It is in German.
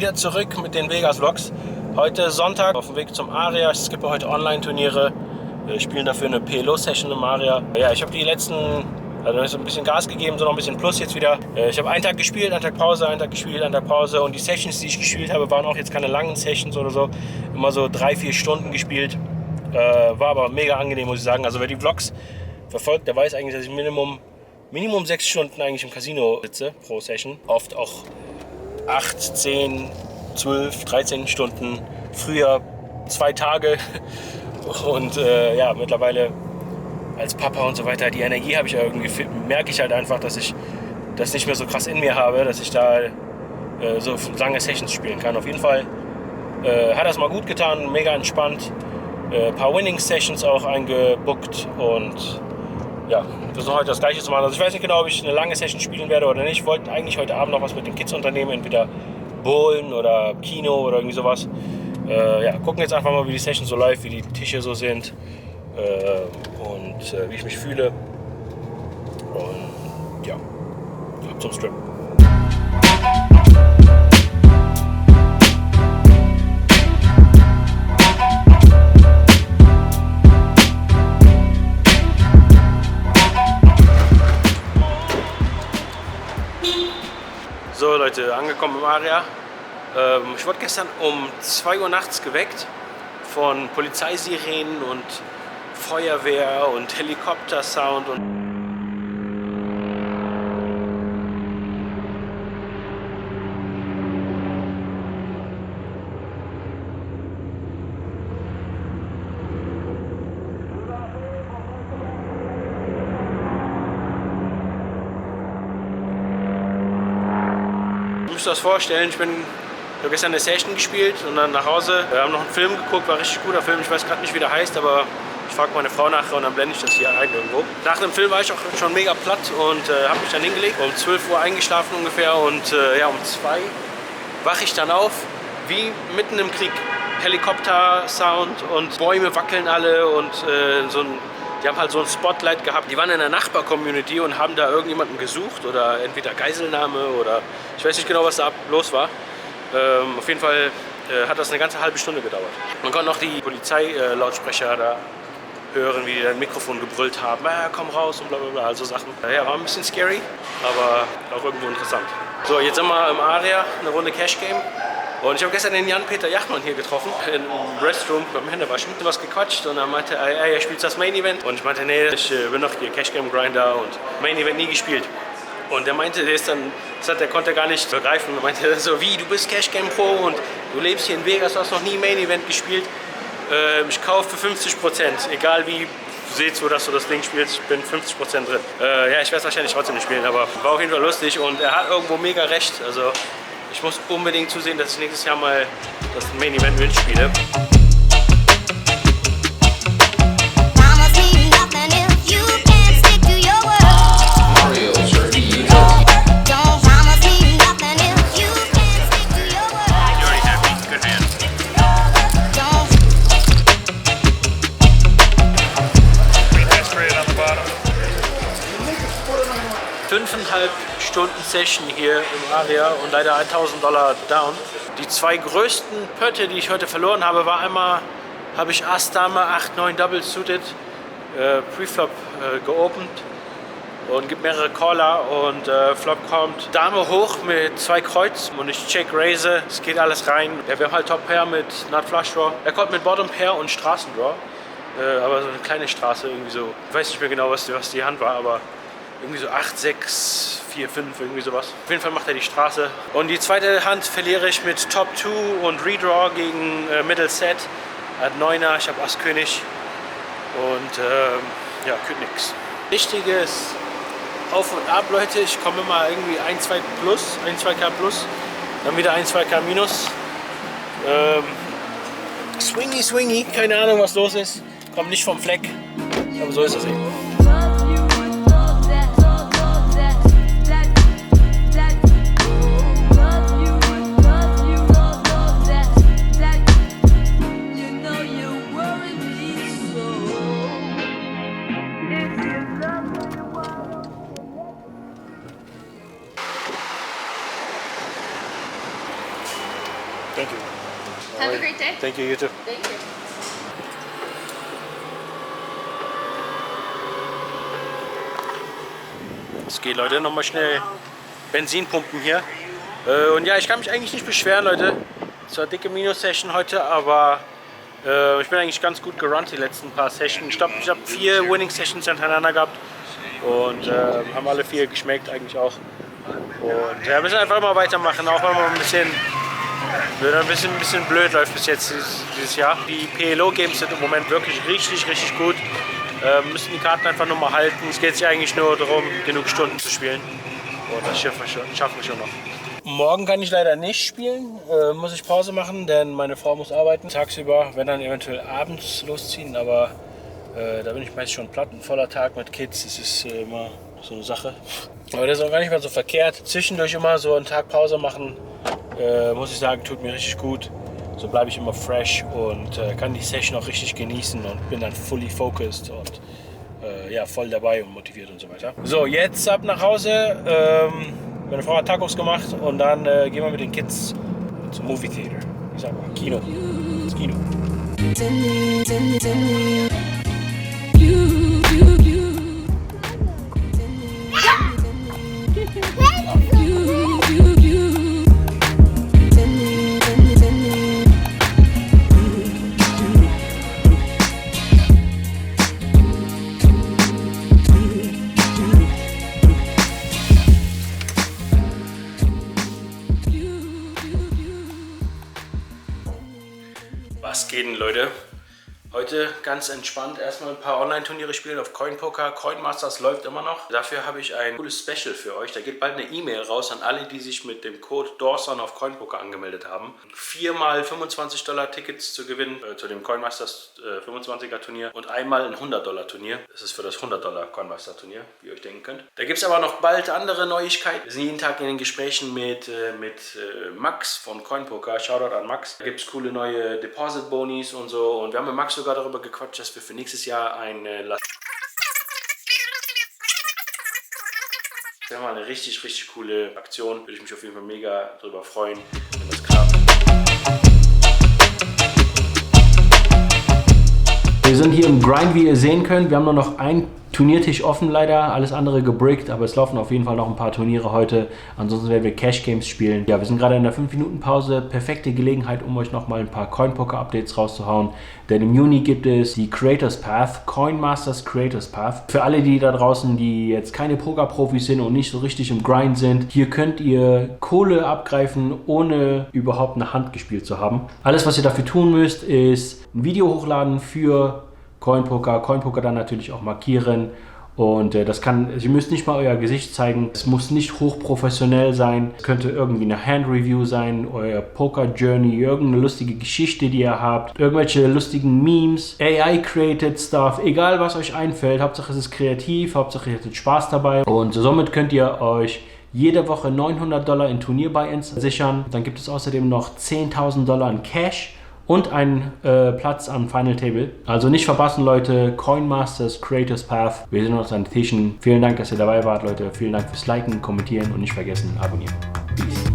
wieder zurück mit den Vegas Vlogs. Heute Sonntag auf dem Weg zum Aria. Ich skippe heute Online-Turniere. Wir spielen dafür eine PLO-Session im Aria. Ja, ich habe die letzten, also ein bisschen Gas gegeben, so noch ein bisschen Plus jetzt wieder. Ich habe einen Tag gespielt, einen Tag Pause, einen Tag gespielt, einen Tag Pause. Und die Sessions, die ich gespielt habe, waren auch jetzt keine langen Sessions oder so. Immer so 3-4 Stunden gespielt. War aber mega angenehm, muss ich sagen. Also wer die Vlogs verfolgt, der weiß eigentlich, dass ich Minimum 6 Stunden eigentlich im Casino sitze pro Session. Oft auch 8, 10, 12, 13 Stunden. Früher 2 Tage. Und ja, mittlerweile als Papa und so weiter, die Energie habe ich irgendwie, merke ich halt einfach, dass ich das nicht mehr so krass in mir habe, dass ich da so lange Sessions spielen kann. Auf jeden Fall hat das mal gut getan, mega entspannt. Ein paar Winning-Sessions auch eingebuckt und ja, wir versuchen heute das Gleiche zu machen. Also ich weiß nicht genau, ob ich eine lange Session spielen werde oder nicht. Ich wollte eigentlich heute Abend noch was mit den Kids unternehmen, entweder Bowlen oder Kino oder irgendwie sowas. Ja, gucken jetzt einfach mal, wie die Session so läuft, wie die Tische so sind und wie ich mich fühle. Und ja, ab zum Strip. So Leute, angekommen im Aria. Ich wurde gestern um 2 Uhr nachts geweckt von Polizeisirenen und Feuerwehr und Helikoptersound und ihr müsst euch das vorstellen, ich habe gestern eine Session gespielt und dann nach Hause. Wir haben noch einen Film geguckt, war ein richtig guter Film. Ich weiß gerade nicht, wie der heißt, aber ich frage meine Frau nachher und dann blende ich das hier ein irgendwo. Nach dem Film war ich auch schon mega platt und habe mich dann hingelegt. Um 12 Uhr eingeschlafen ungefähr und ja, um 2 wache ich dann auf, wie mitten im Krieg. Helikopter-Sound und Bäume wackeln alle und die haben halt so ein Spotlight gehabt. Die waren in der Nachbar-Community und haben da irgendjemanden gesucht oder entweder Geiselnahme oder ich weiß nicht genau, was da los war. Auf jeden Fall hat das eine ganze halbe Stunde gedauert. Man konnte noch die Polizeilautsprecher da hören, wie die ein Mikrofon gebrüllt haben. Komm raus und bla bla bla, also Sachen. Ja, war ein bisschen scary, aber auch irgendwo interessant. So, jetzt sind wir im Aria, eine Runde Cash Game. Und ich habe gestern den Jan-Peter Jachmann hier getroffen, im Restroom beim Händewaschen. Was gequatscht und er meinte, er spielt das Main Event. Und ich meinte, nee, ich bin noch hier Cash Game Grinder und Main Event nie gespielt. Und der meinte, der konnte gar nicht begreifen. Er meinte so, wie, du bist Cash Game Pro und du lebst hier in Vegas, du hast noch nie Main Event gespielt. Ich kaufe für 50%, egal wie du siehst, wo dass du das Ding spielst, ich bin 50% drin. Ja, ich werde es wahrscheinlich trotzdem nicht spielen, aber war auf jeden Fall lustig und er hat irgendwo mega recht. Also ich muss unbedingt zusehen, dass ich nächstes Jahr mal das Main Event Win spiele. Stunden Session hier im Aria und leider $1.000 down. Die 2 größten Pötte, die ich heute verloren habe, war einmal, habe ich Ass Dame 8-9 Double Suited Preflop geopend und gibt mehrere Caller und Flop kommt Dame hoch mit 2 Kreuz und ich check Raise, es geht alles rein. Ja, wir haben halt Top Pair mit Nut Flush Draw. Er kommt mit Bottom Pair und Straßendraw, aber so eine kleine Straße irgendwie so. Ich weiß nicht mehr genau, was die Hand war, aber irgendwie so 8, 6, 4, 5, irgendwie sowas. Auf jeden Fall macht er die Straße. Und die zweite Hand verliere ich mit Top 2 und Redraw gegen Middle Set. Er hat 9er, ich habe Ass König. Und ja, nix. Richtiges Auf und Ab, Leute. Ich komme immer irgendwie 1, 2 plus, 1, 2K plus. Dann wieder 1, 2K minus. Swingy, keine Ahnung, was los ist. Kommt nicht vom Fleck. Aber so ist das eben. Thank you. Have a great day. Thank you, you too. Thank you. Es geht, Leute, nochmal schnell Benzin pumpen hier. Und ja, ich kann mich eigentlich nicht beschweren, Leute. Es war eine dicke Minus-Session heute, aber ich bin eigentlich ganz gut gerannt die letzten paar Sessions. Ich glaube, ich habe 4 Winning-Sessions hintereinander gehabt und haben alle 4 geschmeckt eigentlich auch. Und ja, wir müssen einfach mal weitermachen, auch wenn man ein bisschen blöd läuft bis jetzt dieses Jahr. Die PLO-Games sind im Moment wirklich richtig gut. Müssen die Karten einfach nur mal halten. Es geht sich eigentlich nur darum, genug Stunden zu spielen. Und das schaffen wir schon noch. Morgen kann ich leider nicht spielen, muss ich Pause machen, denn meine Frau muss arbeiten. Tagsüber, wenn dann eventuell abends losziehen, aber da bin ich meist schon platt, ein voller Tag mit Kids, das ist immer so eine Sache. Aber das ist auch gar nicht mehr so verkehrt. Zwischendurch immer so einen Tag Pause machen, muss ich sagen, tut mir richtig gut. So bleibe ich immer fresh und kann die Session auch richtig genießen und bin dann fully focused und ja, voll dabei und motiviert und so weiter. So, jetzt ab nach Hause. Meine Frau hat Tacos gemacht und dann gehen wir mit den Kids zum Movie Theater. Ich sag mal, Kino. Das Kino. Was geht denn, Leute? Heute ganz entspannt erstmal ein paar Online-Turniere spielen auf Coinpoker. Coinmasters läuft immer noch. Dafür habe ich ein cooles Special für euch. Da geht bald eine E-Mail raus an alle, die sich mit dem Code Dawson auf Coinpoker angemeldet haben. 4 mal $25 Tickets zu gewinnen zu dem Coinmasters 25er Turnier und einmal ein $100 Turnier. Das ist für das $100 Coinmaster Turnier, wie ihr euch denken könnt. Da gibt es aber noch bald andere Neuigkeiten. Wir sind jeden Tag in den Gesprächen mit Max von Coinpoker. Shoutout an Max. Da gibt es coole neue Deposit-Bonis und so. Und wir haben mit Max sogar darüber gequatscht, dass wir für nächstes Jahr eine Das wäre mal eine richtig coole Aktion. Würde ich mich auf jeden Fall mega darüber freuen, wenn das klappt. Wir sind hier im Grind, wie ihr sehen könnt. Wir haben nur noch ein Turniertisch offen leider, alles andere gebrickt, aber es laufen auf jeden Fall noch ein paar Turniere heute. Ansonsten werden wir Cash Games spielen. Ja, wir sind gerade in der 5-Minuten-Pause. Perfekte Gelegenheit, um euch nochmal ein paar Coinpoker-Updates rauszuhauen. Denn im Juni gibt es die Creators Path, Coinmasters Creators Path. Für alle die da draußen, die jetzt keine Poker-Profis sind und nicht so richtig im Grind sind, hier könnt ihr Kohle abgreifen, ohne überhaupt eine Hand gespielt zu haben. Alles, was ihr dafür tun müsst, ist ein Video hochladen für Coinpoker dann natürlich auch markieren und ihr müsst nicht mal euer Gesicht zeigen, es muss nicht hochprofessionell sein, es könnte irgendwie eine Hand-Review sein, euer Poker-Journey, irgendeine lustige Geschichte, die ihr habt, irgendwelche lustigen Memes, AI-created Stuff, egal was euch einfällt, Hauptsache es ist kreativ, Hauptsache ihr hattet Spaß dabei und somit könnt ihr euch jede Woche $900 in Turnier-Buy-ins sichern. Dann gibt es außerdem noch $10.000 in Cash und einen Platz am Final Table. Also nicht verpassen, Leute. Coinmasters Creators Path. Wir sehen uns an den Tischen. Vielen Dank, dass ihr dabei wart, Leute. Vielen Dank fürs Liken, Kommentieren und nicht vergessen, abonnieren. Peace.